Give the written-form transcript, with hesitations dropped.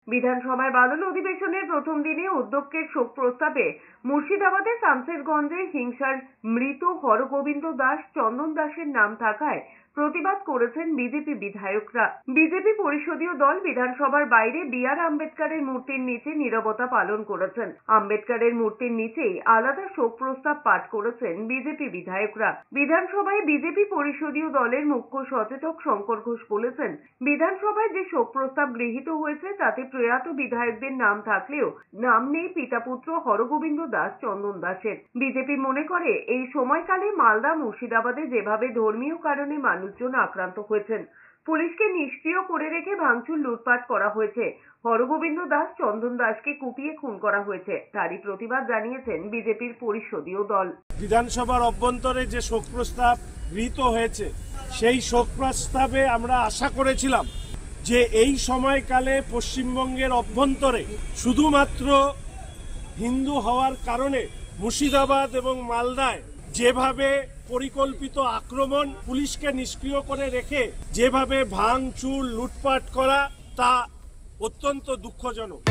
বিধানসভায় বাদল অধিবেশনের প্রথম দিনে অধ্যক্ষের শোক প্রস্তাবে মুর্শিদাবাদের শামসেরগঞ্জে হিংসার মৃত হরগোবিন্দ দাস, চন্দন দাসের নাম থাকায় প্রতিবাদ করেছেন বিজেপি বিধায়করা। বিজেপি পরিষদীয় দল বিধানসভার বাইরে বি.আর. আম্বেদকরের মূর্তির নিচে নীরবতা পালন করেছেন। আম্বেদকরের মূর্তির নিচেই আলাদা শোক প্রস্তাব পাঠ করেছেন বিজেপি বিধায়করা। বিধানসভায় বিজেপি পরিষদীয় দলের মুখ্য সচেতক শঙ্কর ঘোষ বলেছেন, বিধানসভায় যে শোক প্রস্তাব গৃহীত হয়েছে তাতে প্রয়াত বিধায়কদের নাম থাকলেও নাম নেই পিতা পুত্র হরগোবিন্দ দাস, চন্দন দাসের। বিজেপি মনে করে এই সময়কালে মালদা, মুর্শিদাবাদে যেভাবে ধর্মীয় কারণে মানুষজন আক্রান্ত হয়েছেন, পুলিশকে নিষ্ক্রিয় করে রেখে ভাঙচুর, লুটপাট করা হয়েছে, হরগোবিন্দ দাস, চন্দন দাসকে কুপিয়ে খুন করা হয়েছে, তারই প্রতিবাদ জানিয়েছেন বিজেপির পরিষদীয় দল। বিধানসভার অভ্যন্তরে যে শোক প্রস্তাব গৃহীত হয়েছে সেই শোক প্রস্তাবে আমরা আশা করেছিলাম যে এই সময়কালে পশ্চিমবঙ্গের অভ্যন্তরে শুধুমাত্র হিন্দু হওয়ার কারণে মুর্শিদাবাদ এবং মালদায় যেভাবে পরিকল্পিত আক্রমণ, পুলিশকে নিষ্ক্রিয় করে রেখে যেভাবে ভাঙচুর, লুটপাট করা, তা অত্যন্ত দুঃখজনক।